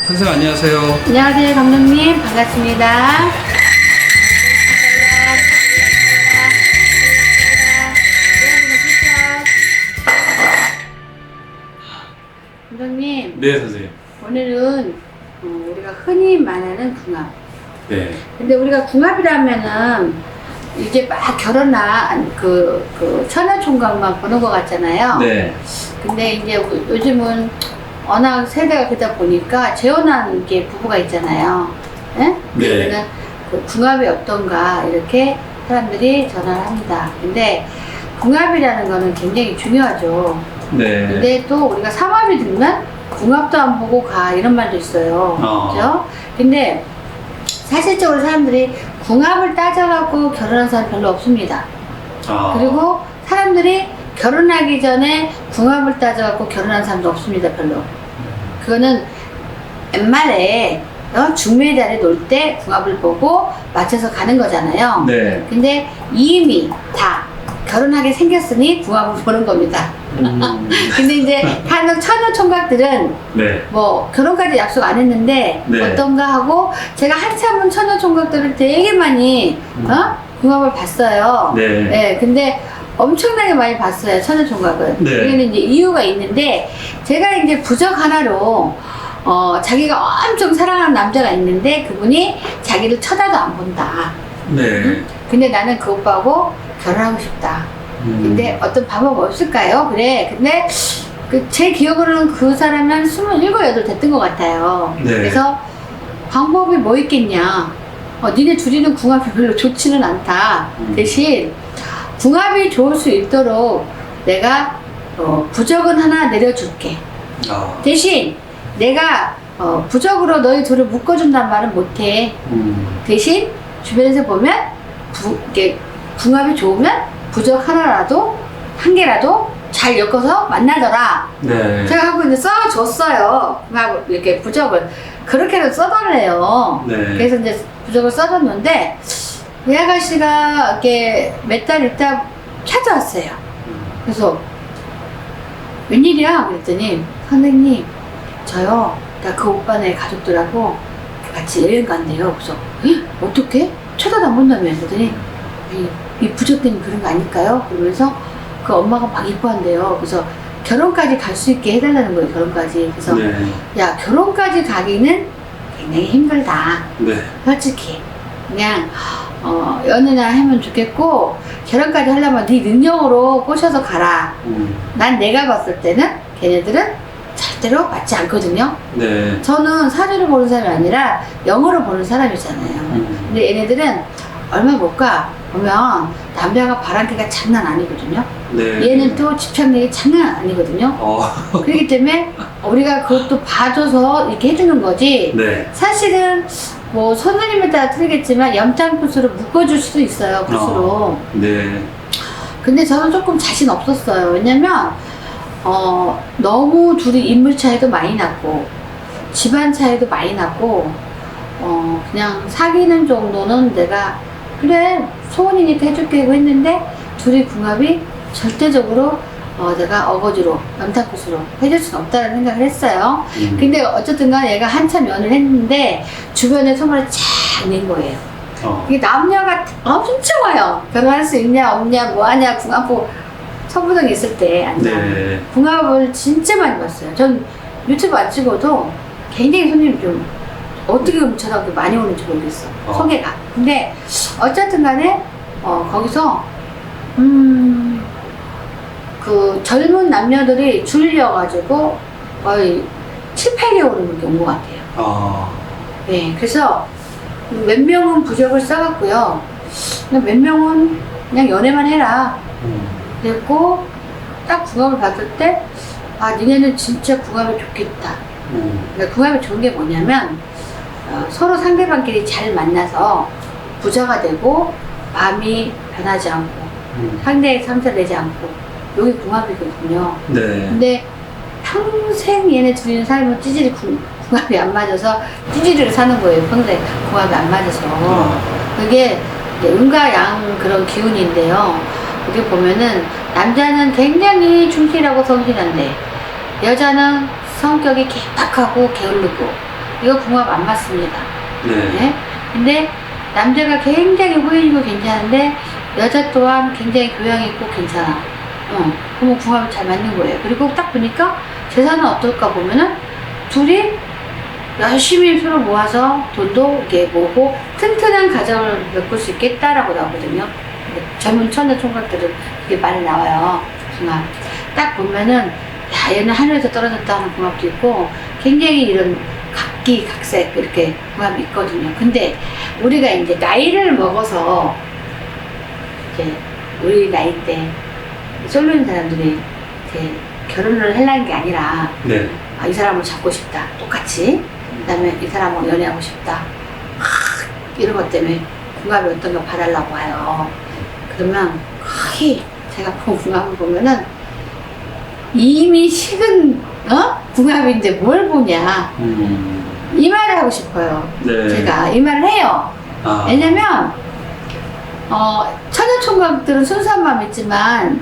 선생님 안녕하세요. 안녕하세요, 감독님. 반갑습니다. 감독님, 네 선생님. 오늘은 우리가 흔히 말하는 궁합. 네. 근데 우리가 궁합이라면은 이제 막 결혼한 그 처녀총각만 보는 것 같잖아요. 네. 근데 이제 요즘은 워낙 세대가 그러다 보니까 재혼한 게 부부가 있잖아요. 예? 네. 그러면은 그 궁합이 어떤가 이렇게 사람들이 전화를 합니다. 근데 궁합이라는 거는 굉장히 중요하죠. 네. 근데 또 우리가 삼합이 들면 궁합도 안 보고 가 이런 말도 있어요. 그죠? 근데 사실적으로 사람들이 궁합을 따져갖고 결혼한 사람 별로 없습니다. 그리고 사람들이 결혼하기 전에 궁합을 따져갖고 결혼한 사람도 없습니다. 별로. 그거는 옛말에 중매에 자리에 놀 때 궁합을 보고 맞춰서 가는 거잖아요. 네. 근데 이미 다 결혼하게 생겼으니 궁합을 보는 겁니다. 근데 이제 한국 처녀총각들은 네. 뭐 결혼까지 약속 안 했는데 네. 어떤가 하고 제가 한참은 처녀총각들을 되게 많이 궁합을 봤어요. 네. 네, 근데 엄청나게 많이 봤어요, 처녀총각은. 네. 여기는 이제 이유가 있는데 제가 이제 부적 하나로 자기가 엄청 사랑하는 남자가 있는데 그분이 자기를 쳐다도 안 본다. 네. 근데 나는 그 오빠하고 결혼하고 싶다. 근데 어떤 방법 없을까요? 그래. 근데 제 기억으로는 그 사람이 한 27, 8 됐던 것 같아요. 네. 그래서 방법이 뭐 있겠냐. 니네 둘이는 궁합이 별로 좋지는 않다. 대신 궁합이 좋을 수 있도록 내가 부적은 하나 내려줄게. 대신 내가 부적으로 너희 둘을 묶어준다는 말은 못해. 대신 주변에서 보면 이게 궁합이 좋으면 부적 하나라도 한 개라도 잘 엮어서 만나더라. 네. 제가 하고 이제 써줬어요. 이렇게 부적을 그렇게는 써달래요. 네. 그래서 이제 부적을 써줬는데 이 아가씨가 이렇게 몇 달 있다 찾아왔어요. 그래서 웬일이야? 그랬더니 선생님 저요 나 그 오빠네 가족들하고 같이 여행 간대요. 그래서 어떻게? 쳐다도 안 본다며. 그랬더니 이 부적 때문에 그런 거 아닐까요? 그러면서 그 엄마가 막 이뻐한대요. 그래서 결혼까지 갈 수 있게 해달라는 거예요. 결혼까지. 그래서 네. 야 결혼까지 가기는 굉장히 힘들다. 네. 솔직히 그냥 연애나 하면 좋겠고 결혼까지 하려면 네 능력으로 꼬셔서 가라. 난 내가 봤을 때는 걔네들은 절대로 맞지 않거든요. 네. 저는 사주를 보는 사람이 아니라 영어로 보는 사람이잖아요. 근데 얘네들은 얼마 못 가 보면 남자가 바람기가 장난 아니거든요. 네. 얘는 또 집착력이 장난 아니거든요. 그렇기 때문에 우리가 그것도 봐줘서 이렇게 해주는 거지. 네. 사실은 뭐 선생님에 따라 틀리겠지만 염탄굿으로 묶어줄 수도 있어요. 굿으로. 네. 근데 저는 조금 자신 없었어요. 왜냐면 너무 둘이 인물 차이도 많이 났고 집안 차이도 많이 났고 그냥 사귀는 정도는 내가 그래 소원이니까 해줄게 하고 했는데 둘이 궁합이 절대적으로 내가 어거지로 염탁굿으로 해줄 수는 없다는 생각을 했어요. 근데 어쨌든 간 얘가 한참 연애를 했는데 주변에 소문을 쫙 낸 거예요. 이게 남녀가 엄청 와요. 결혼할 수 있냐 없냐 뭐하냐 궁합 보고 선부동에 있을 때 앉아. 네. 궁합을 진짜 많이 봤어요. 전 유튜브 안 찍어도 굉장히 손님이 좀 어떻게 저렇게 많이 오는지 모르겠어. 소개가. 근데 어쨌든 간에 거기서 그 젊은 남녀들이 줄려가지고 거의 7, 8개월은 이렇게 온 것 같아요. 네, 그래서 몇 명은 부적을 써갖고요. 몇 명은 그냥 연애만 해라. 그랬고 딱 궁합을 봤을 때 니네는 진짜 궁합이 좋겠다. 그러니까 궁합이 좋은 게 뭐냐면 서로 상대방끼리 잘 만나서 부자가 되고 마음이 변하지 않고 상대의 상처를 내지 않고 여기 궁합이거든요. 네. 근데 평생 얘네 둘이는 살면 찌질이 궁합이 안 맞아서 찌질이를 사는 거예요. 평생 궁합이 안 맞아서. 그게 음과 양 그런 기운인데요. 여기 보면은 남자는 굉장히 충실하고 성실한데 여자는 성격이 개팍하고 게으르고 이거 궁합 안 맞습니다. 네. 네? 근데 남자가 굉장히 호의이고 괜찮은데 여자 또한 굉장히 교양 있고 괜찮아. 그러면 궁합이 잘 맞는 거예요. 그리고 딱 보니까 재산은 어떨까 보면은 둘이 열심히 서로 모아서 돈도 이렇게 모으고 튼튼한 가정을 메꿀 수 있겠다라고 나오거든요. 젊은 처녀 총각들은 그게 많이 나와요. 궁합. 딱 보면은 야 얘는 하늘에서 떨어졌다 하는 궁합도 있고 굉장히 이런 각기각색 이렇게 궁합이 있거든요. 근데 우리가 이제 나이를 먹어서 이제 우리 나이 때 솔로인 사람들이 이제 결혼을 하려는 게 아니라 네. 아, 이 사람을 잡고 싶다. 똑같이. 그 다음에 이 사람하고 연애하고 싶다. 이런 것 때문에 궁합이 어떤 거 봐달라고 해요. 그러면 거의 제가 본 궁합을 보면은 이미 식은 궁합인데 뭘 보냐 이 말을 하고 싶어요. 네. 제가 이 말을 해요. 아. 왜냐면 처녀총각들은 순수한 마음 있지만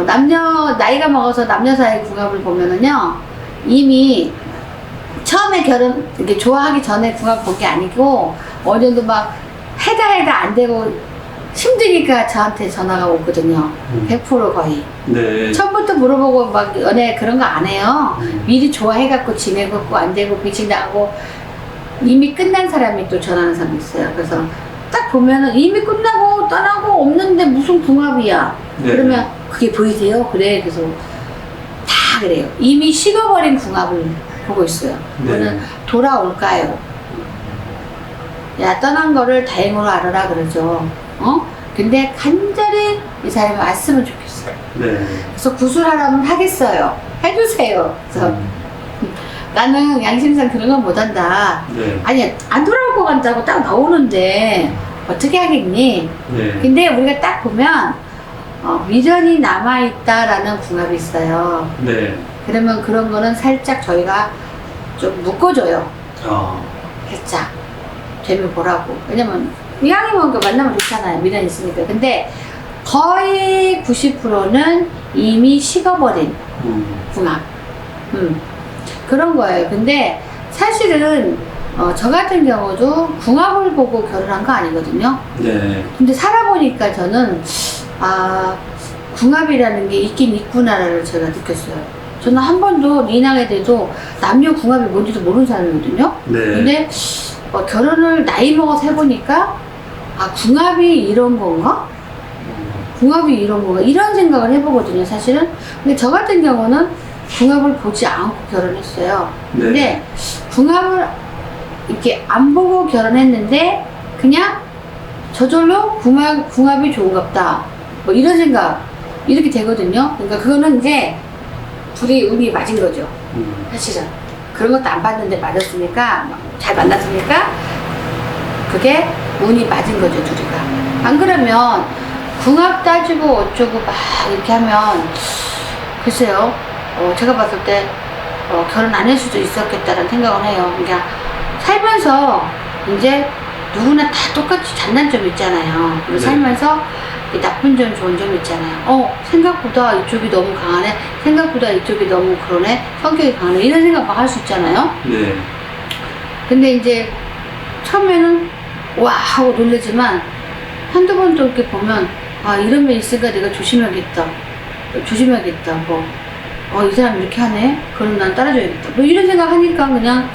남녀 나이가 먹어서 남녀 사이 궁합을 보면은요 이미 처음에 결혼 이렇게 좋아하기 전에 궁합 본 게 아니고 어느 정도 막 해다 안 되고 힘드니까 저한테 전화가 오거든요. 100% 거의. 네. 처음부터 물어보고 막 연애 그런 거 안 해요. 미리 좋아해갖고 지내고 안 되고 배신당하고 이미 끝난 사람이 또 전화하는 사람이 있어요. 그래서 딱 보면은 이미 끝나고 떠나고 없는데 무슨 궁합이야. 네. 그러면 그게 보이세요? 그래. 그래서 다 그래요. 이미 식어버린 궁합을 보고 있어요. 그거는 네. 돌아올까요? 야 떠난 거를 다행으로 알아라 그러죠. 근데 간절히 이 사람이 왔으면 좋겠어요. 네. 그래서 구술하라면 하겠어요. 해주세요. 그래서 나는 양심상 그런 건 못한다. 네. 아니 안 돌아올 것 같다고 딱 나오는데 어떻게 하겠니? 네. 근데 우리가 딱 보면 미련이 남아있다라는 궁합이 있어요. 네. 그러면 그런 거는 살짝 저희가 좀 묶어줘요. 살짝 재미 보라고. 왜냐면 이왕이면 만나면 좋잖아요. 미련 있으니까. 근데 거의 90%는 이미 식어버린 궁합. 그런 거예요. 근데 사실은 저 같은 경우도 궁합을 보고 결혼한 거 아니거든요. 네. 근데 살아보니까 저는 궁합이라는 게 있긴 있구나를 제가 느꼈어요. 저는 한 번도 이낙에 대해서 남녀 궁합이 뭔지도 모르는 사람이거든요. 네. 근데 결혼을 나이 먹어서 해보니까 궁합이 이런 건가? 궁합이 이런 건가? 이런 생각을 해보거든요, 사실은. 근데 저 같은 경우는 궁합을 보지 않고 결혼했어요. 네. 근데 궁합을 이렇게 안 보고 결혼했는데 그냥 저절로 궁합이 좋은갑다. 뭐 이런 생각 이렇게 되거든요. 그러니까 그거는 이제 둘이 운이 맞은 거죠. 사실은 그런 것도 안 봤는데 맞았으니까 잘 만났으니까 그게 운이 맞은 거죠, 둘이가. 안 그러면 궁합 따지고 어쩌고 막 이렇게 하면 글쎄요. 제가 봤을 때 결혼 안 할 수도 있었겠다는 생각을 해요. 그러니까 살면서 이제 누구나 다 똑같이 장단점이 있잖아요. 그리고 네. 살면서 나쁜 점, 좋은 점 있잖아요. 생각보다 이쪽이 너무 강하네. 생각보다 이쪽이 너무 그러네. 성격이 강하네. 이런 생각 막 할 수 있잖아요. 네. 근데 이제 처음에는 와 하고 놀라지만 한두 번 또 이렇게 보면 이런 면 있으니까 내가 조심해야겠다. 이 사람 이렇게 하네. 그럼 난 따라줘야겠다. 뭐 이런 생각 하니까 그냥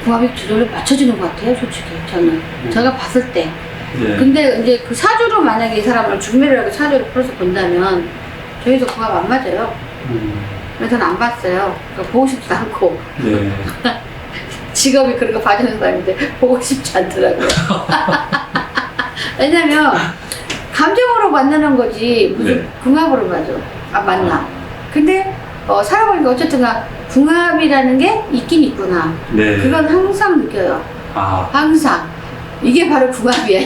궁합이 저절로 맞춰지는 것 같아요, 솔직히 저는. 제가 봤을 때. 네. 근데 이제 그 사주로 만약에 이 사람을 중매를 하고 사주를 풀어서 본다면 저희도 궁합 안 맞아요. 그래서 안 봤어요. 그러니까 보고 싶지도 않고. 네. 직업이 그런 거 봐주는 사람인데 보고 싶지 않더라고요. 왜냐면 감정으로 만나는 거지 무슨 네. 궁합으로 만나. 근데 살아보니까 어쨌든 궁합이라는 게 있긴 있구나. 네. 그건 항상 느껴요. 항상. 이게 바로 궁합이야.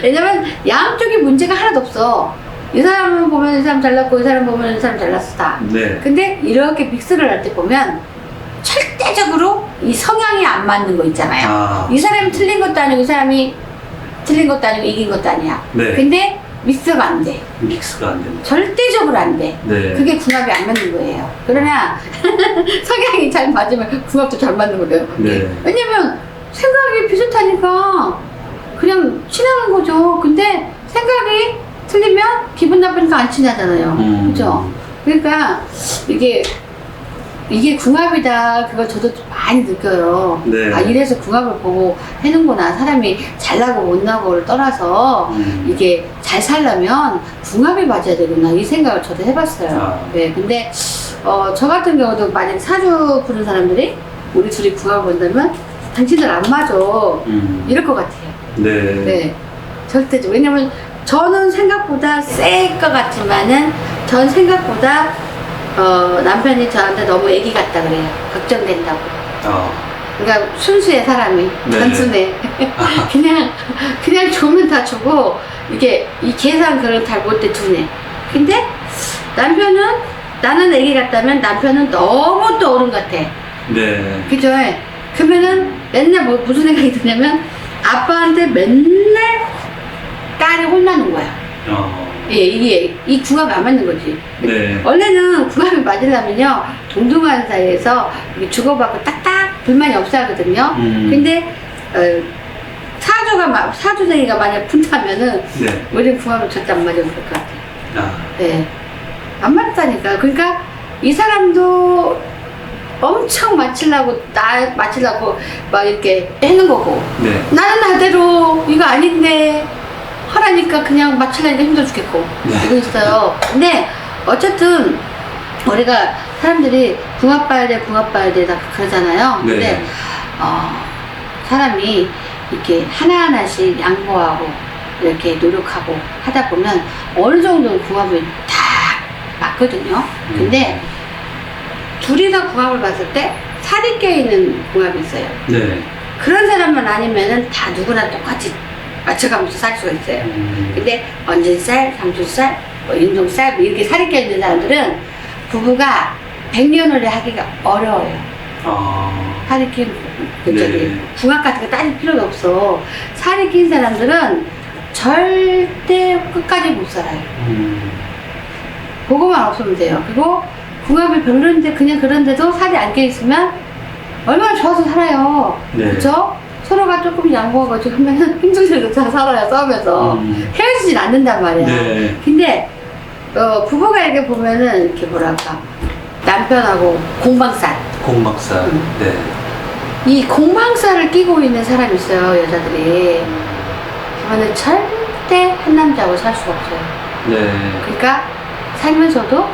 왜냐면 양쪽에 문제가 하나도 없어. 이 사람은 보면 이 사람 잘났고 이 사람 보면 이 사람 잘났어 다. 네. 근데 이렇게 믹스를 할 때 보면 절대적으로 이 성향이 안 맞는 거 있잖아요. 이 사람이 틀린 것도 아니고 이 사람이 틀린 것도 아니고 이긴 것도 아니야. 네. 근데 믹스가 안 돼. 믹스가 안 된다. 절대적으로 안 돼. 네. 그게 궁합이 안 맞는 거예요. 그러나 성향이 잘 맞으면 궁합도 잘 맞는 거예요. 네. 왜냐면 생각이 비슷하니까 그냥 친하는 거죠. 근데 생각이 틀리면 기분 나쁘니까 안 친하잖아요. 그죠? 그러니까 이게 궁합이다. 그걸 저도 좀 많이 느껴요. 네. 아, 이래서 궁합을 보고 해는구나. 사람이 잘나고 못나고를 떠나서 이게 잘 살려면 궁합이 맞아야 되구나. 이 생각을 저도 해봤어요. 아. 네. 근데, 저 같은 경우도 만약 사주 부른 사람들이 우리 둘이 궁합을 본다면 당신들 안 맞아. 이럴 것 같아요. 네. 네. 절대죠. 왜냐면 저는 생각보다 셀 것 같지만은 전 생각보다 남편이 저한테 너무 애기 같다 그래요. 걱정된다고. 그러니까 순수해 사람이. 네. 단순해. 그냥 주면 다 주고 이게 이 계산 그런 잘 못해 주네. 근데 남편은 나는 애기 같다면 남편은 너무 또 어른 같아. 네. 그죠? 그러면은 맨날 무슨 생각이 드냐면 아빠한테 맨날 딸이 혼나는 거야. 예, 이게 이 궁합이 안 맞는 거지. 네. 원래는 궁합이 맞으려면요 동등한 사이에서 이렇게 주고받고 딱딱 불만이 없어야 하거든요. 근데 사주생이가 만약 분다면은 네. 우리는 궁합이 절대 안 맞을 것 같아요. 네, 안 맞다니까. 그러니까 이 사람도 엄청 맞추려고 막 이렇게 해는 거고, 네. 나는 나대로 이거 아닌데 하라니까 그냥 맞추려니까 힘들어 죽겠고. 네. 이거 있어요. 근데 어쨌든 우리가 사람들이 궁합 봐야 돼 다 그러잖아요. 네. 근데 사람이 이렇게 하나하나씩 양보하고 이렇게 노력하고 하다 보면 어느 정도 궁합이 다 맞거든요. 근데 둘이서 궁합을 봤을 때 살이 껴있는 궁합이 있어요. 네. 그런 사람만 아니면은 다 누구나 똑같이 맞춰가면서 살 수가 있어요. 근데 언진살, 삼순살, 인종살 뭐 이렇게 살이 껴있는 사람들은 부부가 백년을 하기가 어려워요. 살이 낀 네. 궁합 같은 거 따질 필요도 없어. 살이 낀 사람들은 절대 끝까지 못 살아요. 그거만 없으면 돼요. 그리고 궁합이 별로인데 그냥 그런데도 살이 안 껴있으면 얼마나 좋아서 살아요. 네. 그렇죠? 서로가 조금 양보하고 하면은 힘들게 잘 살아요. 싸우면서 헤어지진 않는단 말이야. 네. 근데 부부가 이렇게 보면은 이렇게 뭐랄까 남편하고 공방살, 공막살. 네. 이 공방살을 끼고 있는 사람이 있어요. 여자들이. 그러면 절대 한 남자하고 살 수가 없어요. 네. 그러니까 살면서도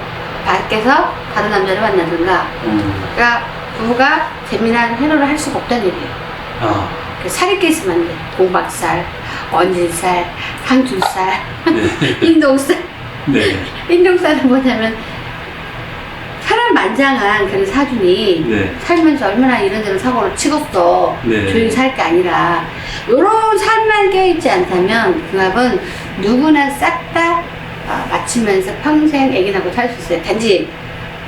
밖에서 다른 남자를 만나든가, 그러니까 부부가 재미난 회로를 할 수가 없다는 얘기예요. 살이 껴있으면 안 돼. 공박살, 언진살, 항준살, 네. 인동살. 네. 인동살은 뭐냐면 사람 만장한 그런 사준이 네. 살면서 얼마나 이런저런 사고를 치겠어. 네. 조용히 살 게 아니라 요런 살만 껴있지 않다면 궁합은 누구나 싹 다 맞추면서 평생 애기 낳고 살 수 있어요. 단지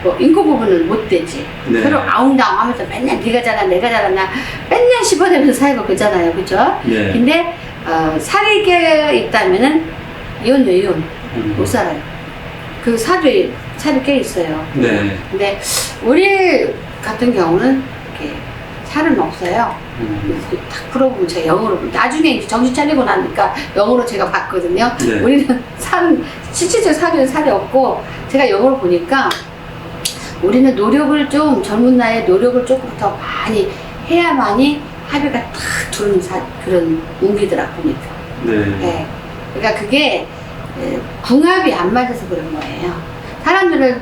뭐 인고 부분은 못 되지. 네. 서로 아웅다웅 하면서 맨날 네가 잘나 내가 잘났나 맨날 씹어내면서 살고 그러잖아요. 그죠? 네. 근데 살이 껴 있다면은 이혼요 이혼 못 살아요. 그 사주에 살이 껴 있어요. 네. 근데 우리 같은 경우는 이렇게 살은 없어요. 딱 풀어보면 제가 영어로 나중에 이제 정신 차리고 나니까 영어로 제가 봤거든요. 네. 우리는 실질적 사주에 살이 없고 제가 영어로 보니까 우리는 노력을 좀 젊은 나이에 노력을 조금 더 많이 해야만이 합의가 탁 두는 그런 운기더라 보니까. 네. 네. 그러니까 그게 궁합이 안 맞아서 그런 거예요. 사람들은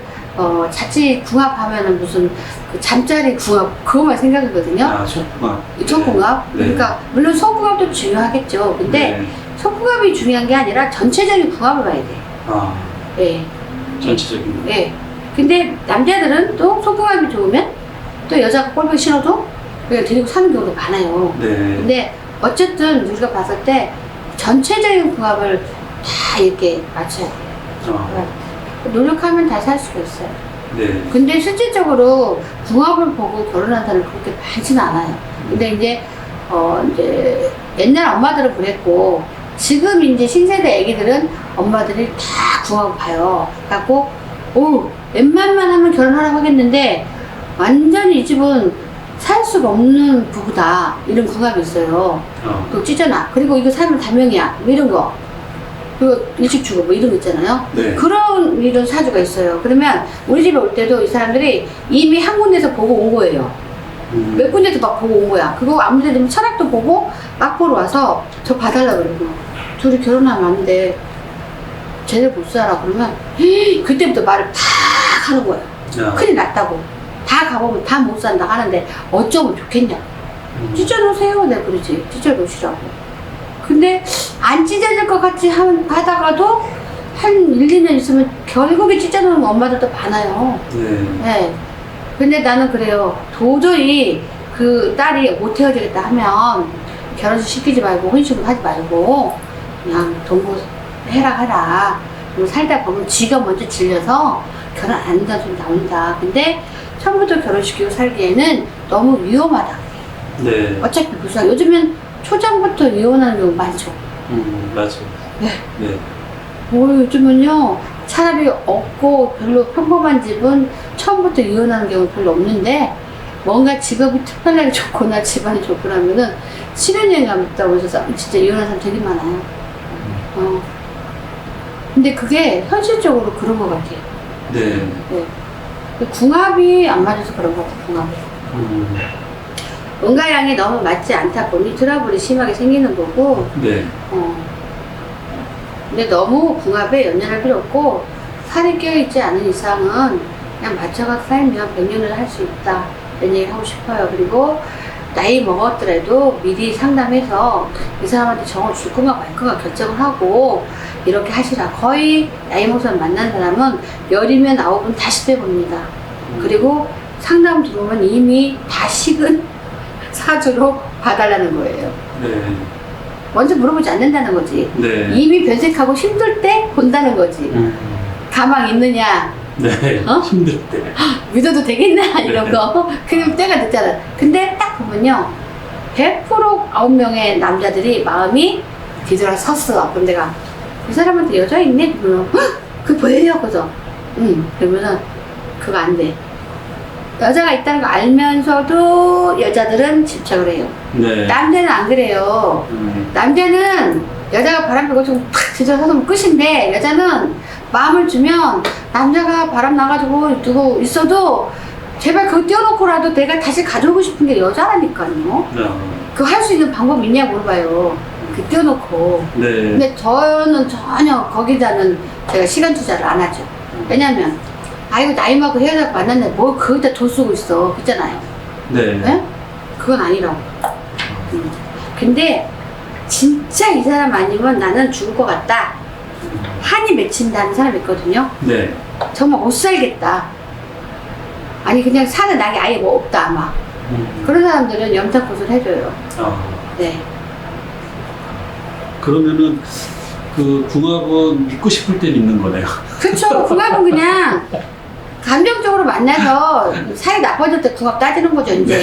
자칫 궁합하면은 무슨 그 잠자리 궁합 그것만 생각하거든요. 속궁합. 속궁합. 네. 그러니까 물론 속궁합도 중요하겠죠. 근데 네. 속궁합이 중요한 게 아니라 전체적인 궁합을 봐야 돼. 예. 전체적인. 예. 근데 남자들은 또 속궁합이 좋으면 또 여자가 꼴보기 싫어도 그냥 데리고 사는 경우도 많아요. 네. 근데 어쨌든 우리가 봤을 때 전체적인 궁합을 다 이렇게 맞춰야 돼요. 노력하면 다 살 수가 있어요. 네. 근데 실질적으로 궁합을 보고 결혼한 사람은 그렇게 많지는 않아요. 근데 이제 옛날 엄마들은 그랬고 지금 이제 신세대 애기들은 엄마들이 다 궁합을 봐요. 갖고, 오, 웬만만 하면 결혼하라고 하겠는데, 완전히 이 집은 살 수가 없는 부부다. 이런 궁합이 있어요. 또 찢어놔. 그리고 이거 살면 다명이야. 뭐 이런 거. 그리고 일찍 죽어. 뭐 이런 거 있잖아요. 네. 그런 이런 사주가 있어요. 그러면 우리 집에 올 때도 이 사람들이 이미 한 군데서 보고 온 거예요. 몇 군데서 막 보고 온 거야. 그거 아무 데도 철학도 보고 막 보러 와서 저 봐달라고 그러고. 둘이 결혼하면 안 돼. 쟤네 못 살아. 그러면 그때부터 말을 팍 하는 거예요. 큰일 났다고. 다 가보면 다 못 산다 하는데 어쩌면 좋겠냐고. 찢어놓으세요. 내가 그러지. 찢어놓으시라고. 근데 안 찢어질 것 같이 하다가도 한 1, 2년 있으면 결국에 찢어놓는 엄마들도 많아요. 네. 근데 나는 그래요. 도저히 그 딸이 못 헤어지겠다 하면 결혼식 시키지 말고 혼식을 하지 말고 그냥 동거해라. 그리고 살다 보면 쥐가 먼저 질려서 결혼 안 한다는 소리 나온다. 근데 처음부터 결혼시키고 살기에는 너무 위험하다. 네. 어차피 무사. 요즘엔 초장부터 이혼하는 경우 많죠. 맞아. 네. 네. 요즘은요, 차라리 없고 별로 평범한 집은 처음부터 이혼하는 경우 별로 없는데, 뭔가 직업이 특별하게 좋거나 집안이 좋거나면은 신혼여행 갔다고 해서 진짜 이혼하는 사람 되게 많아요. 근데 그게 현실적으로 그런 것 같아요. 네. 네. 궁합이 안 맞아서 그런 것 같아요, 궁합이. 은가양이 너무 맞지 않다 보니 트러블이 심하게 생기는 거고, 네. 근데 너무 궁합에 연연할 필요 없고, 살이 껴있지 않은 이상은 그냥 맞춰가 살면 100년을 할 수 있다. 이런 얘기 하고 싶어요. 그리고 나이 먹었더라도 미리 상담해서 이 사람한테 정을 줄 건가 말 건가 결정을 하고, 이렇게 하시라. 거의 나이 먹어서 만난 사람은 열이면 9은 다시 빼봅니다. 그리고 상담 들어오면 이미 다 식은 사주로 봐달라는 거예요. 네. 먼저 물어보지 않는다는 거지. 네. 이미 변색하고 힘들 때 본다는 거지. 가망 있느냐, 네. 어? 힘들 때. 믿어도 되겠나, 이런 거. 그럼 때가 늦잖아. 근데 딱 보면요, 100% 9명의 남자들이 마음이 뒤돌아섰어. 그럼 내가 이 사람한테 여자 있네? 그러면 그게 뭐예요? 그래서 그러면은 그거 안 돼. 여자가 있다는 거 알면서도 여자들은 집착을 해요. 네. 남자는 안 그래요. 남자는 여자가 바람 피고 좀 팍 뒤져서면 끝인데, 여자는 마음을 주면 남자가 바람 나가지고 두고 있어도 제발 그거 띄워놓고라도 내가 다시 가져오고 싶은 게 여자라니까요. 그거 할 수 있는 방법 있냐고 물어봐요. 그 띄워놓고. 네. 근데 저는 전혀 거기다는 제가 시간 투자를 안 하죠. 왜냐면 아이고 나이 먹고 헤어져서 만났는데 뭘 거기다 돈 쓰고 있어. 그렇잖아요. 네. 네? 그건 아니라고. 근데 진짜 이 사람 아니면 나는 죽을 것 같다. 한이 맺힌다는 사람이 있거든요. 네. 정말 못 살겠다. 아니 그냥 사는 낙이 아예 뭐 없다 아마. 그런 사람들은 염탁굿을 해줘요. 네. 그러면은 그 궁합은 믿고 싶을 때 믿는 거네요. 그쵸. 궁합은 그냥 감정적으로 만나서 사이 나빠질 때 궁합 따지는 거죠 이제.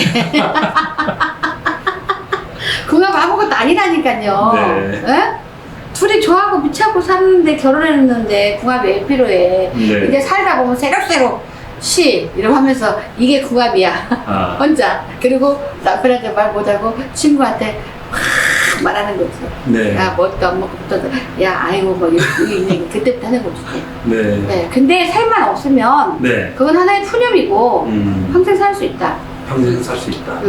궁합 아무것도 아니라니까요. 네. 에? 둘이 좋아하고 미치고 사는데 결혼했는데 궁합이 왜 필요해. 네. 이제 살다 보면 새록새록 이러고 하면서 이게 궁합이야. 혼자. 그리고 남편한테 말 못하고 친구한테 확 말하는 거지. 네. 야, 뭣도 안 먹고 붙어도, 야, 아이고, 뭐, 이런 얘기 그때부터 하는 거지. 네. 네. 근데 살만 없으면, 네. 그건 하나의 푸념이고, 평생 살 수 있다. 평생 살 수 있다.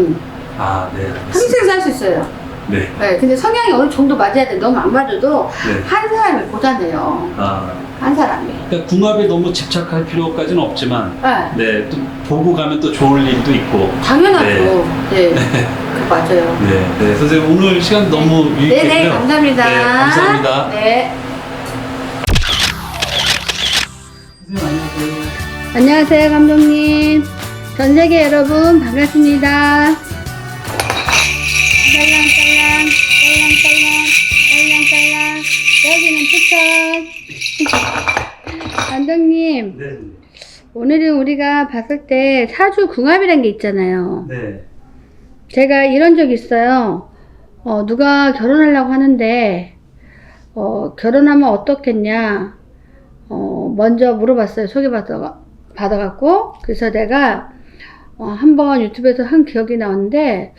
아, 네. 평생 살 수 있어요. 네. 네. 근데 성향이 어느 정도 맞아야 돼. 너무 안 맞아도, 네. 한 사람이 고단해요. 한 사람이. 그러니까 궁합에 너무 집착할 필요까지는 없지만, 네. 네. 또 보고 가면 또 좋을 일도 있고. 당연하죠. 네. 네. 맞아요. 네. 네. 선생님, 오늘 시간 너무 유익했고요. 네네, 감사합니다. 네, 감사합니다. 네. 선생님, 안녕하세요. 안녕하세요, 감독님. 전 세계 여러분, 반갑습니다. 딸랑딸랑, 딸랑딸랑, 딸랑딸랑. 여기는 추천. 감독님, 네. 오늘은 우리가 봤을 때 사주 궁합이란 게 있잖아요. 네. 제가 이런 적이 있어요. 누가 결혼하려고 하는데, 결혼하면 어떻겠냐, 먼저 물어봤어요. 받아갖고. 그래서 내가, 한번 유튜브에서 한 기억이 나는데,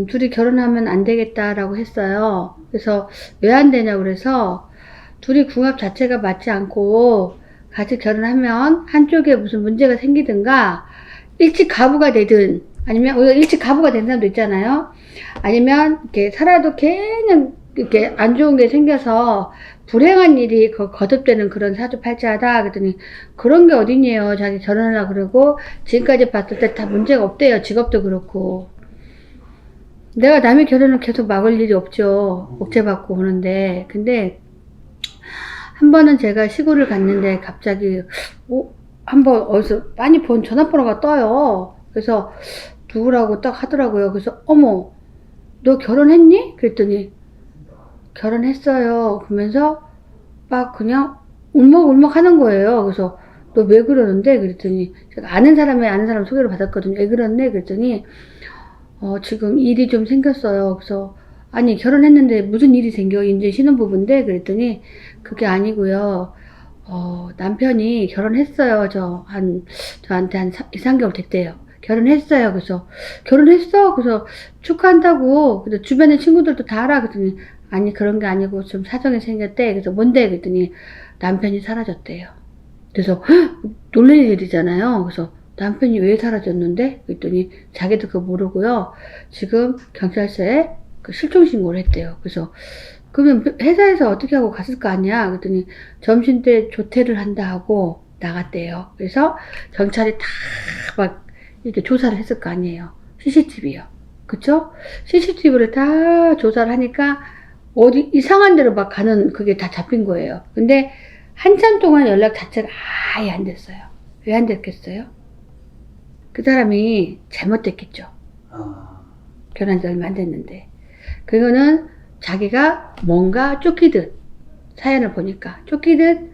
둘이 결혼하면 안 되겠다라고 했어요. 그래서 왜 안 되냐고 그래서, 둘이 궁합 자체가 맞지 않고, 같이 결혼하면 한쪽에 무슨 문제가 생기든가, 일찍 가부가 되든, 아니면, 일찍 가부가 된 사람도 있잖아요. 아니면, 이렇게 살아도 그냥, 이렇게 안 좋은 게 생겨서, 불행한 일이 거듭되는 그런 사주팔자다. 그랬더니, 그런 게 어딨냐요. 자기 결혼하려고 그러고, 지금까지 봤을 때 다 문제가 없대요. 직업도 그렇고. 내가 남의 결혼을 계속 막을 일이 없죠. 옥죄받고 오는데. 근데, 한 번은 제가 시골을 갔는데, 갑자기, 한번 어디서 많이 본 전화번호가 떠요. 그래서, 누구라고 딱 하더라고요. 그래서, 어머, 너 결혼했니? 그랬더니, 결혼했어요. 그러면서 막 그냥 울먹울먹 하는 거예요. 그래서 너 왜 그러는데? 그랬더니 제가 아는 사람 소개를 받았거든요. 왜 그러네? 그랬더니 지금 일이 좀 생겼어요. 그래서 아니 결혼했는데 무슨 일이 생겨? 이제 신혼부부인데? 그랬더니 그게 아니고요. 남편이 결혼했어요. 저한테 한 2, 3개월 됐대요. 결혼했어요. 그래서 결혼했어? 그래서 축하한다고. 그래서 주변에 친구들도 다 알아. 그랬더니 아니 그런 게 아니고 좀 사정이 생겼대. 그래서 뭔데? 그랬더니 남편이 사라졌대요. 그래서 놀랄 일이잖아요. 그래서 남편이 왜 사라졌는데? 그랬더니 자기도 그거 모르고요. 지금 경찰서에 그 실종 신고를 했대요. 그래서 그러면 회사에서 어떻게 하고 갔을 거 아니야? 그랬더니 점심때 조퇴를 한다 하고 나갔대요. 그래서 경찰이 다 막 이렇게 조사를 했을 거 아니에요. CCTV요. 그쵸? CCTV를 다 조사를 하니까 어디 이상한 데로 막 가는 그게 다 잡힌 거예요. 근데 한참 동안 연락 자체가 아예 안 됐어요. 왜 안 됐겠어요? 그 사람이 잘못됐겠죠. 결혼한 지 얼마 안 됐는데. 그거는 자기가 뭔가 쫓기듯 사연을 보니까 쫓기듯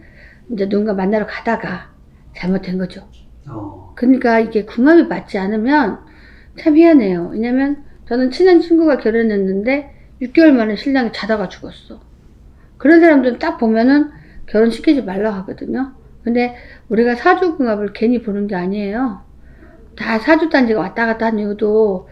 이제 누군가 만나러 가다가 잘못된 거죠. 그러니까 이게 궁합이 맞지 않으면 참 희한해요. 왜냐면 저는 친한 친구가 결혼했는데 6개월 만에 신랑이 자다가 죽었어. 그런 사람들은 딱 보면은 결혼시키지 말라고 하거든요. 근데 우리가 사주궁합을 괜히 보는 게 아니에요. 다 사주단지가 왔다 갔다 하는 이유도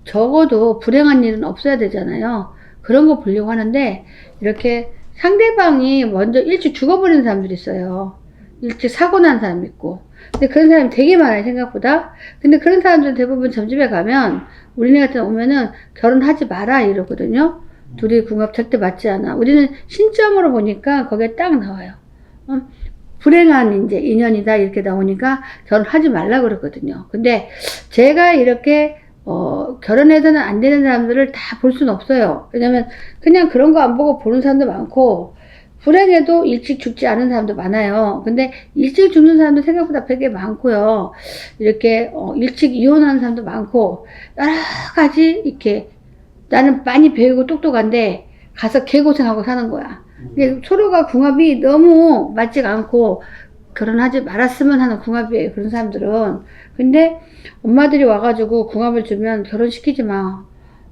적어도 불행한 일은 없어야 되잖아요. 그런 거 보려고 하는데 이렇게 상대방이 먼저 일찍 죽어버리는 사람들이 있어요. 일찍 사고 난 사람 있고. 근데 그런 사람이 되게 많아요, 생각보다. 근데 그런 사람들은 대부분 점집에 가면 우리네 같은 데 오면은 결혼하지 마라 이러거든요. 둘이 궁합 절대 맞지 않아. 우리는 신점으로 보니까 거기에 딱 나와요. 불행한 이제 인연이다 이렇게 나오니까 결혼하지 말라 그러거든요. 근데 제가 이렇게 결혼해서는 안 되는 사람들을 다 볼 수는 없어요. 왜냐면 그냥 그런 거 안 보고 보는 사람도 많고 불행해도 일찍 죽지 않은 사람도 많아요. 근데 일찍 죽는 사람도 생각보다 되게 많고요. 이렇게 일찍 이혼하는 사람도 많고 여러 가지 이렇게 나는 많이 배우고 똑똑한데 가서 개고생하고 사는 거야. 서로가 궁합이 너무 맞지가 않고 결혼하지 말았으면 하는 궁합이에요. 그런 사람들은. 근데 엄마들이 와가지고 궁합을 주면 결혼시키지 마.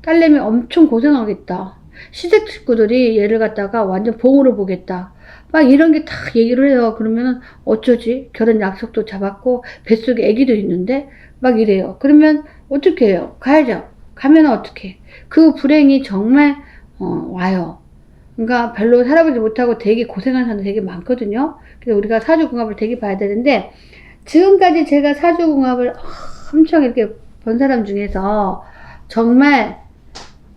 딸내미 엄청 고생하겠다. 시댁 식구들이 얘를 갖다가 완전 봉으로 보겠다. 막 이런 게 다 얘기를 해요. 그러면은 어쩌지? 결혼 약속도 잡았고 뱃속에 아기도 있는데 막 이래요. 그러면 어떻게 해요? 가야죠. 가면 어떻게? 그 불행이 정말 와요. 그러니까 별로 살아보지 못하고 되게 고생하는 사람들 되게 많거든요. 그래서 우리가 사주궁합을 되게 봐야 되는데 지금까지 제가 사주궁합을 엄청 이렇게 본 사람 중에서 정말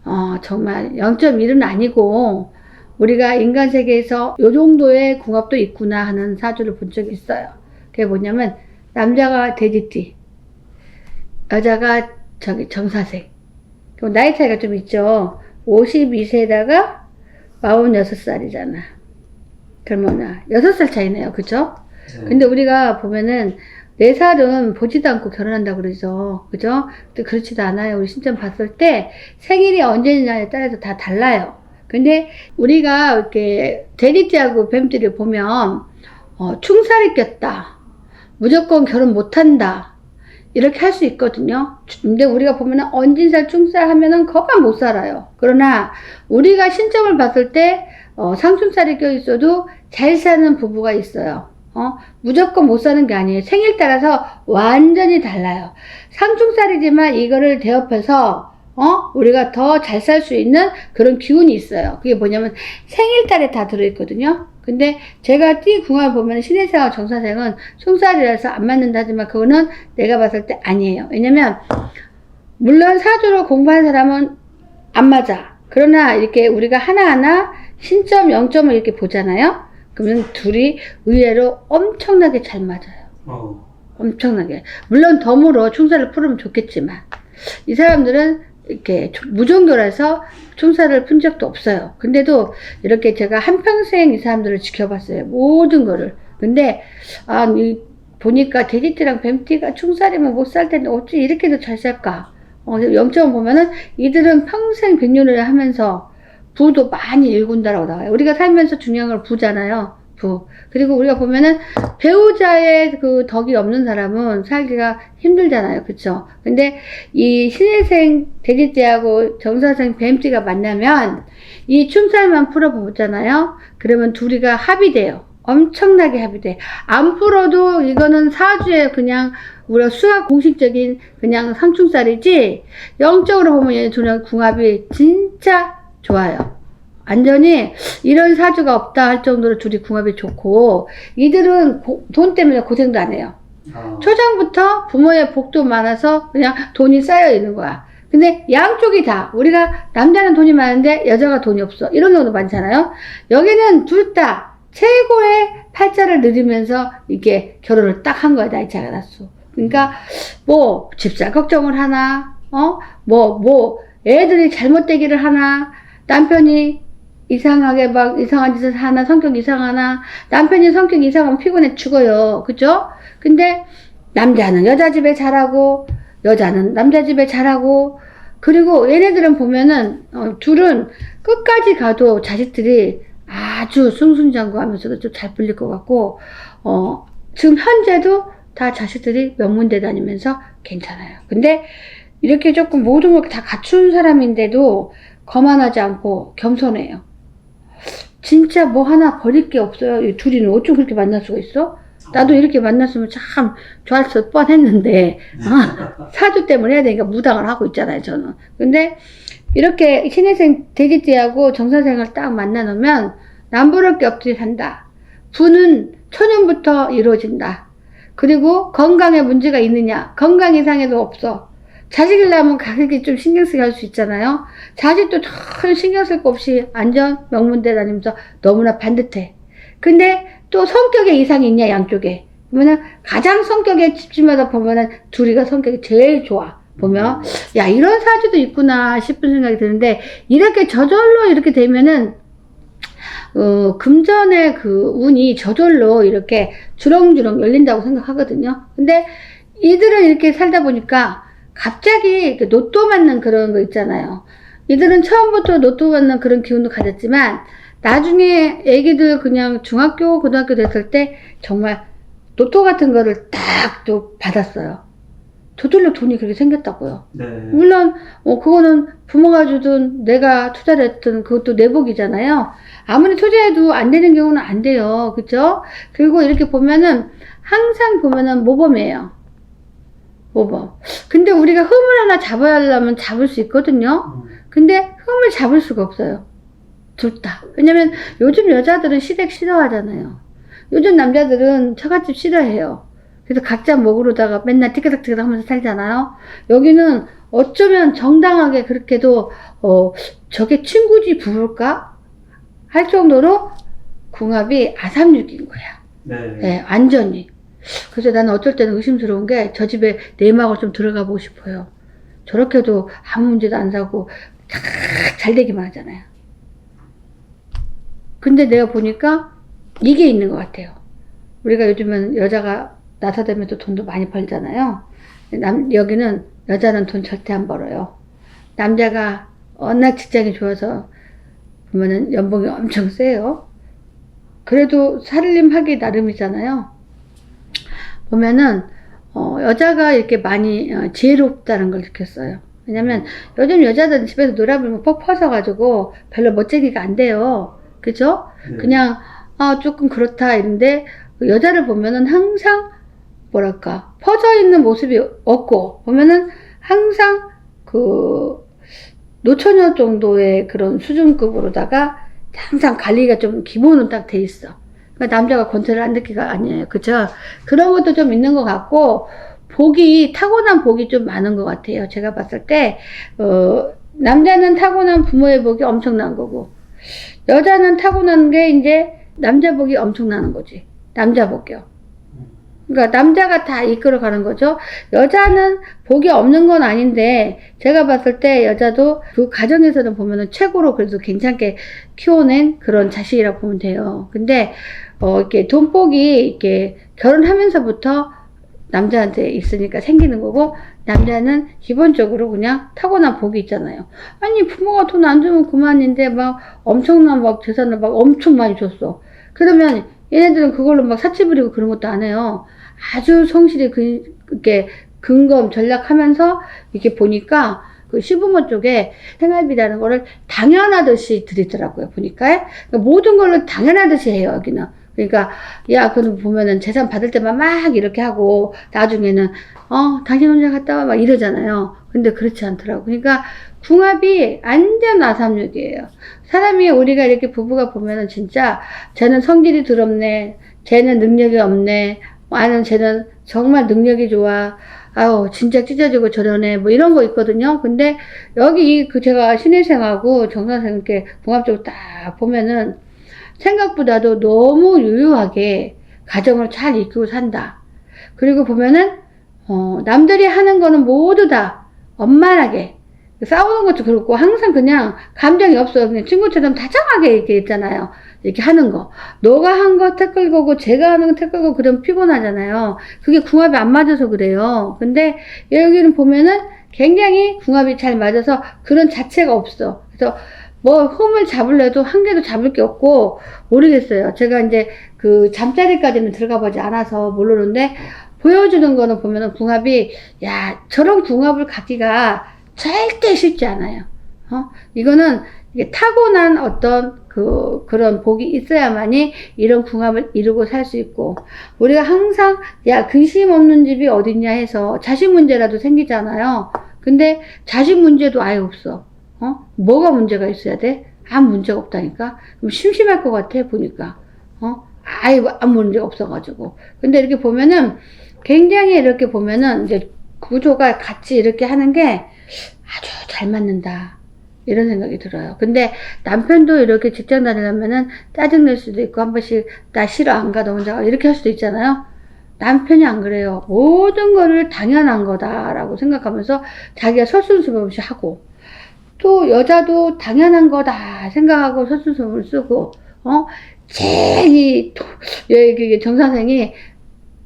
0.1은 아니고 우리가 인간 세계에서 요 정도의 궁합도 있구나 하는 사주를 본 적이 있어요. 그게 뭐냐면 남자가 돼지띠, 여자가 정사색. 그럼 나이 차이가 좀 있죠. 52세에다가 46살이잖아. 그러면 6살 차이네요. 그죠? 네. 근데 우리가 보면은 4살은 보지도 않고 결혼한다고 그러죠. 그죠? 근데 그렇지도 않아요. 우리 신점 봤을 때 생일이 언제냐에 따라서 다 달라요. 근데 우리가 이렇게 돼지띠하고 뱀띠를 보면 충살이 꼈다. 무조건 결혼 못한다. 이렇게 할 수 있거든요. 근데 우리가 보면은 언진살, 충살 하면은 거만 못 살아요. 그러나 우리가 신점을 봤을 때 상충살이 껴 있어도 잘 사는 부부가 있어요. 무조건 못 사는 게 아니에요. 생일 따라서 완전히 달라요. 상충살이지만 이거를 대업해서 우리가 더 잘 살 수 있는 그런 기운이 있어요. 그게 뭐냐면 생일달에 다 들어있거든요. 근데 제가 띠궁합을 보면 신해생하고 정사생은 충살이라서 안 맞는다 하지만 그거는 내가 봤을 때 아니에요. 왜냐면 물론 사주로 공부한 사람은 안 맞아. 그러나 이렇게 우리가 하나하나 신점, 영점을 이렇게 보잖아요. 그러면 둘이 의외로 엄청나게 잘 맞아요. 엄청나게. 물론 덤으로 충살을 풀으면 좋겠지만 이 사람들은 이렇게 무종교라서 충살을 푼 적도 없어요. 근데도 이렇게 제가 한평생 이 사람들을 지켜봤어요. 모든 거를. 근데 보니까 돼지띠랑 뱀띠가 충살이면 못 살 텐데 어찌 이렇게도 잘 살까? 영점 보면은 이들은 평생 백년을 하면서 부도 많이 일군다라고 나와요. 우리가 살면서 중요한 걸 부잖아요. 부. 그리고 우리가 보면은 배우자의 그 덕이 없는 사람은 살기가 힘들잖아요. 그쵸? 근데 이 신해생 돼지띠하고 정사생 뱀띠가 만나면 이 충살만 풀어보잖아요. 그러면 둘이가 합이 돼요. 엄청나게 합이 돼. 안 풀어도 이거는 사주에 그냥 우리가 수학 공식적인 그냥 상충살이지 영적으로 보면 얘네 둘은 궁합이 진짜 좋아요. 완전히 이런 사주가 없다 할 정도로 둘이 궁합이 좋고 이들은 돈 때문에 고생도 안 해요. 초장부터 부모의 복도 많아서 그냥 돈이 쌓여 있는 거야. 근데 양쪽이 다 우리가 남자는 돈이 많은데 여자가 돈이 없어 이런 경우도 많잖아요. 여기는 둘 다 최고의 팔자를 누리면서 이게 결혼을 딱 한 거야. 나이 차가 났어. 그러니까 뭐 집사 걱정을 하나 애들이 잘못되기를 하나 남편이 이상하게 막 이상한 짓을 하나 성격 이상하나 남편이 성격 이상하면 피곤해 죽어요. 그죠? 근데 남자는 여자 집에 잘하고 여자는 남자 집에 잘하고 그리고 얘네들은 보면은 둘은 끝까지 가도 자식들이 아주 승승장구하면서도 좀 잘 풀릴 것 같고 지금 현재도 다 자식들이 명문대 다니면서 괜찮아요. 근데 이렇게 조금 모든 걸 다 갖춘 사람인데도 거만하지 않고 겸손해요. 진짜 뭐 하나 버릴 게 없어요. 이 둘이는 어쩜 그렇게 만날 수가 있어? 나도 이렇게 만났으면 참 좋았을 뻔했는데 사주 때문에 해야 되니까 무당을 하고 있잖아요. 저는. 근데 이렇게 신해생 돼지띠하고 정사생을 딱 만나 놓으면 남부를 게 없이 산다. 부는 초년부터 이루어진다. 그리고 건강에 문제가 있느냐? 건강 이상에도 없어. 자식을 낳으면 가족이 좀 신경 쓰게 할 수 있잖아요. 자식도 전혀 신경 쓸 거 없이 안전 명문대 다니면서 너무나 반듯해. 근데 또 성격에 이상이 있냐 양쪽에. 그러면은 가장 성격에 집중하다 보면은 둘이가 성격이 제일 좋아. 보면 야 이런 사주도 있구나 싶은 생각이 드는데 이렇게 저절로 이렇게 되면은 금전의 그 운이 저절로 이렇게 주렁주렁 열린다고 생각하거든요. 근데 이들은 이렇게 살다 보니까 갑자기 로또 맞는 그런 거 있잖아요. 이들은 처음부터 로또 맞는 그런 기운도 가졌지만 나중에 애기들 그냥 중학교, 고등학교 됐을 때 정말 로또 같은 거를 딱 또 받았어요. 저절로 돈이 그렇게 생겼다고요. 네. 물론 그거는 부모가 주든 내가 투자를 했든 그것도 내 복이잖아요. 아무리 투자해도 안 되는 경우는 안 돼요. 그쵸? 그리고 이렇게 보면은 항상 보면은 모범이에요. 모범. 근데 우리가 흠을 하나 잡아야 하려면 잡을 수 있거든요. 근데 흠을 잡을 수가 없어요. 둘 다. 왜냐면 요즘 여자들은 시댁 싫어하잖아요. 요즘 남자들은 처갓집 싫어해요. 그래서 각자 먹으러다가 맨날 티끌닥티끌 하면서 살잖아요. 여기는 어쩌면 정당하게 그렇게도 저게 친구지 부부일까? 할 정도로 궁합이 아삼육인 거야. 네. 네, 완전히. 그래서 나는 어쩔 때는 의심스러운 게 저 집에 내막을 좀 들어가 보고 싶어요. 저렇게도 아무 문제도 안 사고 잘 되기만 하잖아요. 근데 내가 보니까 이게 있는 것 같아요. 우리가 요즘은 여자가 나사되면서 돈도 많이 벌잖아요. 여기는 여자는 돈 절대 안 벌어요. 남자가 워낙 직장이 좋아서 보면은 연봉이 엄청 세요. 그래도 살림하기 나름이잖아요. 보면은 여자가 이렇게 많이 지혜롭다는 걸 느꼈어요. 왜냐면 요즘 여자들은 집에서 놀아보면 퍽 퍼져가지고 별로 멋쟁이가 안 돼요. 그죠? 네. 그냥 조금 그렇다 이런데 여자를 보면은 항상 뭐랄까 퍼져 있는 모습이 없고 보면은 항상 그 노처녀 정도의 그런 수준급으로다가 항상 관리가 좀 기본은 딱 돼 있어. 그러니까 남자가 권태를 안 느끼가 아니에요. 그죠? 그런 것도 좀 있는 것 같고 타고난 복이 좀 많은 것 같아요. 제가 봤을 때 남자는 타고난 부모의 복이 엄청난 거고 여자는 타고난 게 이제 남자 복이 엄청나는 거지. 남자 복이요. 그러니까 남자가 다 이끌어가는 거죠. 여자는 복이 없는 건 아닌데 제가 봤을 때 여자도 그 가정에서는 보면은 최고로 그래도 괜찮게 키워낸 그런 자식이라고 보면 돼요. 근데 이렇게 돈복이 이렇게 결혼하면서부터 남자한테 있으니까 생기는 거고 남자는 기본적으로 그냥 타고난 복이 있잖아요. 아니 부모가 돈 안 주면 그만인데 막 엄청난 막 재산을 막 엄청 많이 줬어. 그러면 얘네들은 그걸로 막 사치 부리고 그런 것도 안 해요. 아주 성실히 이렇게 근검 전략하면서 이렇게 보니까 그 시부모 쪽에 생활비라는 거를 당연하듯이 드리더라고요. 보니까 그러니까 모든 걸로 당연하듯이 해요. 여기는. 그러니까 야 그럼 보면은 재산 받을 때만 막 이렇게 하고 나중에는 당신 혼자 갔다 와 막 이러잖아요. 근데 그렇지 않더라고. 그러니까 궁합이 완전 아삼육이에요. 사람이 우리가 이렇게 부부가 보면은 진짜 쟤는 성질이 더럽네, 쟤는 능력이 없네, 아니면 쟤는 정말 능력이 좋아, 아유 진짜 찢어지고 저러네, 뭐 이런 거 있거든요. 근데 여기 제가 신혜생하고 정선생 이렇게 궁합적으로 딱 보면은 생각보다도 너무 유유하게 가정을 잘 이끌고 산다. 그리고 보면은 남들이 하는 거는 모두 다 원만하게 싸우는 것도 그렇고 항상 그냥 감정이 없어요. 그냥 친구처럼 다정하게 이렇게 있잖아요. 이렇게 하는 거. 너가 한 거 태클 거고 제가 하는 거 태클 거고 그러면 피곤하잖아요. 그게 궁합이 안 맞아서 그래요. 근데 여기는 보면은 굉장히 궁합이 잘 맞아서 그런 자체가 없어. 그래서 뭐 흠을 잡으려도 한 개도 잡을 게 없고 모르겠어요. 제가 이제 그 잠자리까지는 들어가 보지 않아서 모르는데 보여주는 거는 보면은 궁합이 야 저런 궁합을 갖기가 절대 쉽지 않아요. 이거는 이게 타고난 어떤 그런 복이 있어야만이 이런 궁합을 이루고 살 수 있고, 우리가 항상, 야, 근심 없는 집이 어딨냐 해서 자식 문제라도 생기잖아요. 근데 자식 문제도 아예 없어. 뭐가 문제가 있어야 돼? 아무 문제가 없다니까? 그럼 심심할 것 같아, 보니까. 아예 아무 문제가 없어가지고. 근데 이렇게 보면은, 굉장히 이렇게 보면은, 이제 구조가 같이 이렇게 하는 게, 아주 잘 맞는다. 이런 생각이 들어요. 근데 남편도 이렇게 직장 다니려면은 짜증낼 수도 있고 한 번씩 나 싫어 안 가 너 혼자 이렇게 할 수도 있잖아요. 남편이 안 그래요. 모든 거를 당연한 거다라고 생각하면서 자기가 설순수범 없이 하고 또 여자도 당연한 거다 생각하고 설순수범을 쓰고 제일 여기 정선생이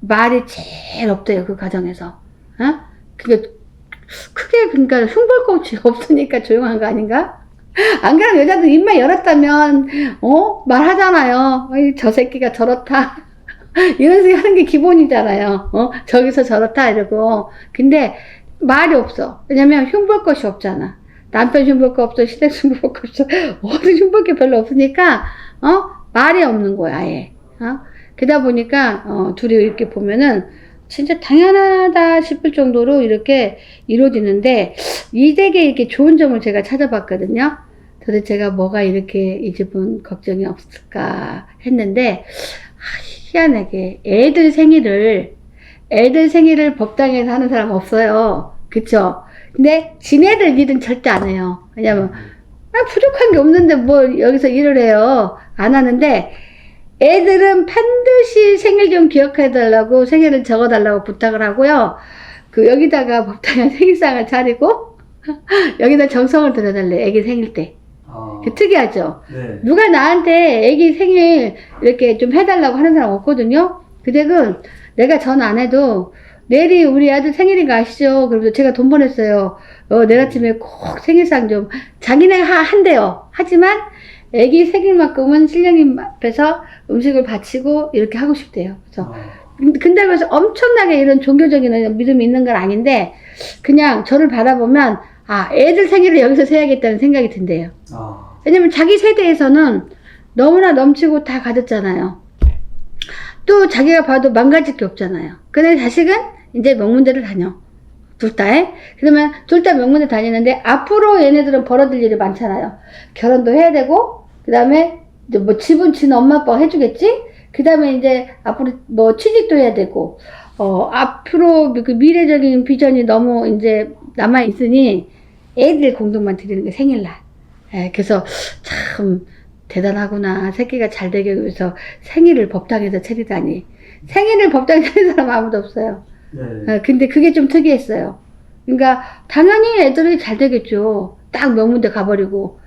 말이 제일 없대요. 그 가정에서. 그게 크게 그러니까 흉볼꽃이 없으니까 조용한 거 아닌가? 안 그러면 여자들 입만 열었다면 말하잖아요. 저 새끼가 저렇다 이런 식으로 하는 게 기본이잖아요. 저기서 저렇다 이러고. 근데 말이 없어. 왜냐면 흉볼것이 없잖아. 남편 흉볼것 없어, 시댁 흉볼것 없어, 어디 흉볼 게 별로 없으니까 말이 없는 거야 아예. 그러다 보니까 둘이 이렇게 보면은 진짜 당연하다 싶을 정도로 이렇게 이루어지는데 이 댁에 이렇게 좋은 점을 제가 찾아봤거든요. 도대체가 뭐가 이렇게 이 집은 걱정이 없을까 했는데 희한하게 애들 생일을 법당에서 하는 사람 없어요. 그쵸? 근데 지네들 일은 절대 안 해요. 왜냐면 부족한 게 없는데 뭐 여기서 일을 해요. 안 하는데 애들은 반드시 생일 좀 기억해달라고 생일을 적어달라고 부탁을 하고요. 여기다가 법당에 생일상을 차리고 여기다 정성을 들여달래. 애기 생일 때. 특이하죠? 네. 누가 나한테 애기 생일 이렇게 좀 해달라고 하는 사람 없거든요. 그 댁은 내가 전 안 해도 내일이 우리 아들 생일인 거 아시죠? 그래서 제가 돈 보냈어요. 내일 아침에 꼭 생일상 좀 자기네 한대요. 하지만 애기 생일만큼은 신령님 앞에서 음식을 바치고 이렇게 하고 싶대요. 그래서 근데 그래서 엄청나게 이런 종교적인 믿음이 있는 건 아닌데, 그냥 저를 바라보면, 아, 애들 생일을 여기서 세야겠다는 생각이 든대요. 왜냐면 자기 세대에서는 너무나 넘치고 다 가졌잖아요. 또 자기가 봐도 망가질 게 없잖아요. 근데 자식은 이제 명문대를 다녀. 둘 다. 그러면 둘 다 명문대 다니는데 앞으로 얘네들은 벌어질 일이 많잖아요. 결혼도 해야 되고, 그 다음에 뭐 집은 지는 엄마 아빠가 해주겠지? 그 다음에 이제 앞으로 뭐 취직도 해야 되고, 앞으로 그 미래적인 비전이 너무 이제 남아있으니 애들 공동만 드리는 게 생일날. 그래서 참 대단하구나. 새끼가 잘 되기 위해서 생일을 법당에서 차리다니. 생일을 법당에서 차리는 사람 아무도 없어요. 네. 근데 그게 좀 특이했어요. 그러니까 당연히 애들이 잘 되겠죠. 딱 명문대 가버리고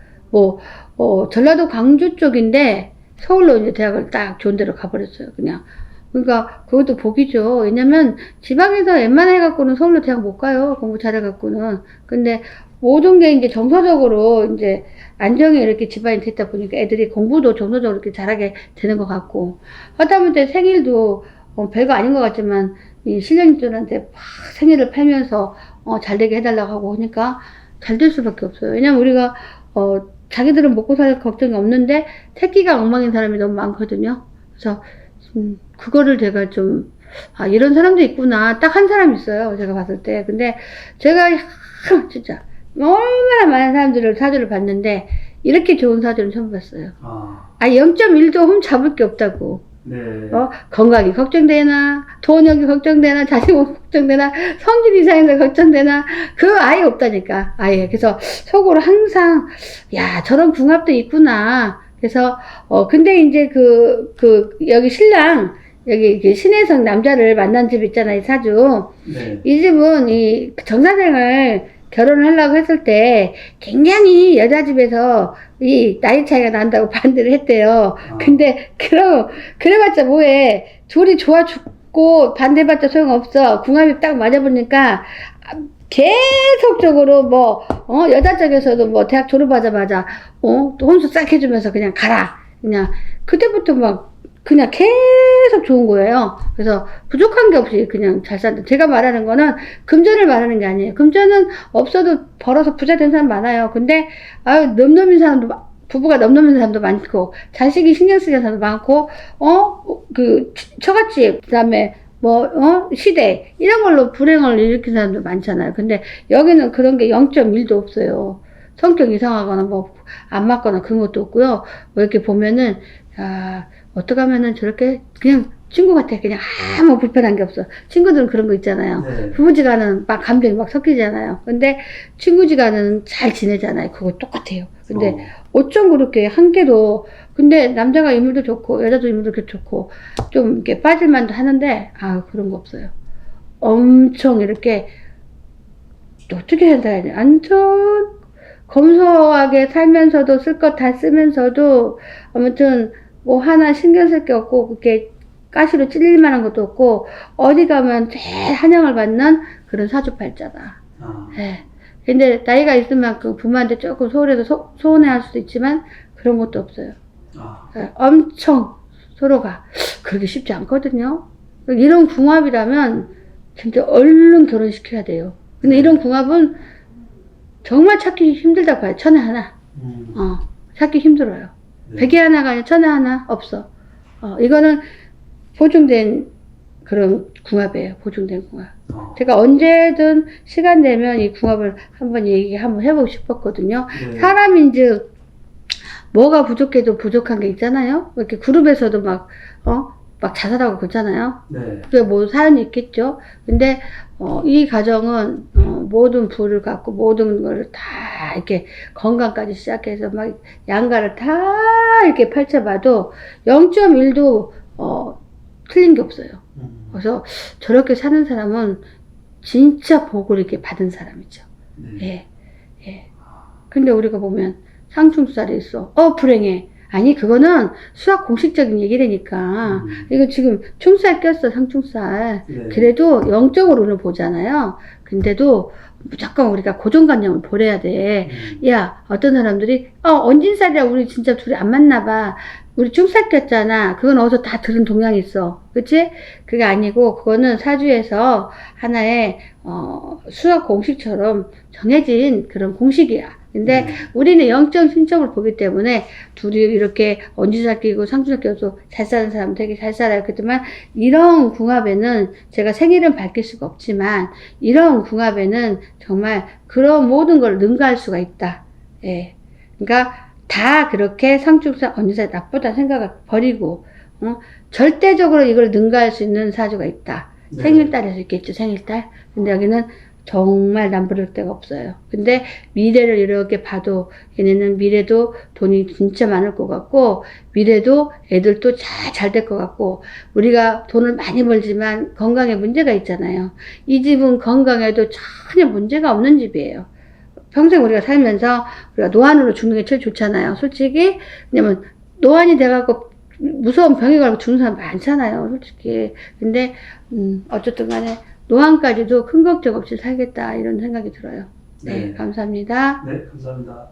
전라도 광주 쪽인데 서울로 이제 대학을 딱 좋은 데로 가버렸어요. 그냥. 그러니까 그것도 복이죠. 왜냐면 지방에서 웬만해 갖고는 서울로 대학 못 가요. 공부 잘해 갖고는. 근데 모든 게 이제 정서적으로 이제 안정이 이렇게 집안이 됐다 보니까 애들이 공부도 정서적으로 이렇게 잘하게 되는 것 같고, 하다못해 생일도 별거 아닌 것 같지만 이 신령님들한테 막 생일을 팔면서 잘 되게 해달라고 하고 하니까 잘 될 수밖에 없어요. 왜냐면 우리가 자기들은 먹고 살 걱정이 없는데 새끼가 엉망인 사람이 너무 많거든요. 그래서 그거를 제가 좀 이런 사람도 있구나. 딱 한 사람 있어요. 제가 봤을 때. 근데 제가 진짜 얼마나 많은 사람들을 사주를 봤는데 이렇게 좋은 사주는 처음 봤어요. 0.1도 흠 잡을 게 없다고. 네. 건강이 걱정되나, 돈역이 걱정되나, 자식 걱정되나, 성질 이상해서 걱정되나, 그 아예 없다니까, 아예. 그래서 속으로 항상, 야, 저런 궁합도 있구나. 그래서, 근데 이제 여기 신랑, 여기 신혜성 남자를 만난 집 있잖아요, 이 사주. 네. 이 집은 이 정사생을 결혼을 하려고 했을 때 굉장히 여자 집에서 이 나이 차이가 난다고 반대를 했대요. 근데 그래봤자 뭐해. 둘이 좋아 죽고 반대봤자 소용없어. 궁합이 딱 맞아보니까 계속적으로 여자 쪽에서도 대학 졸업하자마자 또 혼수 싹 해주면서 그냥 가라. 그냥 그때부터 그냥 계속 좋은 거예요. 그래서 부족한 게 없이 그냥 잘 산다. 제가 말하는 거는 금전을 말하는 게 아니에요. 금전은 없어도 벌어서 부자 된 사람 많아요. 근데 넘넘인 사람도 부부가 넘넘인 사람도 많고, 자식이 신경 쓰는 사람도 많고, 처갓집, 그 다음에 시대, 이런 걸로 불행을 일으킨 사람도 많잖아요. 근데 여기는 그런 게 0.1도 없어요. 성격 이상하거나 안 맞거나 그런 것도 없고요. 이렇게 보면은, 어떻게 하면은 저렇게 그냥 친구 같아. 그냥 아무 불편한 게 없어. 친구들은 그런 거 있잖아요. 네. 부부지간은 감정이 섞이잖아요. 근데 친구지간은 잘 지내잖아요. 그거 똑같아요. 근데 어쩜 그렇게 한 개도, 근데 남자가 인물도 좋고 여자도 인물도 좋고 좀 이렇게 빠질만도 하는데 그런 거 없어요. 엄청 이렇게 어떻게 해야 되지? 완전 검소하게 살면서도 쓸 것 다 쓰면서도 아무튼 하나 신경 쓸 게 없고, 그렇게 가시로 찔릴 만한 것도 없고, 어디 가면 제일 환영을 받는 그런 사주팔자다. 예. 근데 나이가 있을 만큼 부모한테 조금 소홀해서 소원해 할 수도 있지만, 그런 것도 없어요. 예. 엄청 서로가 그러기 쉽지 않거든요. 이런 궁합이라면 진짜 얼른 결혼시켜야 돼요. 근데 이런 궁합은 정말 찾기 힘들다고 봐요. 천에 하나. 찾기 힘들어요. 네. 100에 하나가 아니라 1000에 하나 없어. 이거는 보증된 그런 궁합이에요. 보증된 궁합. 제가 언제든 시간 되면 이 궁합을 한번 해보고 싶었거든요. 네. 사람인즉 뭐가 부족해도 부족한 게 있잖아요. 이렇게 그룹에서도 막 자살하고 그러잖아요. 네. 그게 사연이 있겠죠. 근데 이 가정은 모든 부를 갖고 모든 걸 다 이렇게 건강까지 시작해서 막 양가를 다 이렇게 펼쳐봐도 0.1도 틀린 게 없어요. 그래서 저렇게 사는 사람은 진짜 복을 이렇게 받은 사람이죠. 네. 예. 근데 우리가 보면 상충살이 있어. 불행해. 아니, 그거는 수학 공식적인 얘기라니까. 이거 지금 충살 꼈어, 상충살. 네. 그래도 영적으로는 보잖아요. 근데도 무조건 우리가 고정관념을 버려야 돼. 야, 어떤 사람들이, 언진살이야, 우리 진짜 둘이 안 맞나봐. 우리 춤사 꼈잖아. 그건 어디서 다 들은 동양이 있어. 그치? 그게 아니고, 그거는 사주에서 하나의, 수학 공식처럼 정해진 그런 공식이야. 근데 우리는 영적 신점을 보기 때문에 둘이 이렇게 언지살 끼고 상주살 끼고 잘 사는 사람 되게 잘 살아요. 그렇지만 이런 궁합에는 제가 생일은 밝힐 수가 없지만 이런 궁합에는 정말 그런 모든 걸 능가할 수가 있다. 예. 그러니까 다 그렇게 상충사, 언지살 나쁘다 생각을 버리고, 절대적으로 이걸 능가할 수 있는 사주가 있다. 네. 생일달일 수 있겠죠, 생일달. 근데 여기는 정말 남부를 데가 없어요. 근데 미래를 이렇게 봐도 얘네는 미래도 돈이 진짜 많을 것 같고, 미래도 애들도 잘 될 것 같고, 우리가 돈을 많이 벌지만 건강에 문제가 있잖아요. 이 집은 건강에도 전혀 문제가 없는 집이에요. 평생 우리가 살면서 우리가 노안으로 죽는 게 제일 좋잖아요. 솔직히. 왜냐면 노안이 돼갖고 무서운 병에 걸고 죽는 사람 많잖아요. 솔직히. 근데 어쨌든 간에 노안까지도 큰 걱정 없이 살겠다 이런 생각이 들어요. 네, 네. 감사합니다. 네, 감사합니다.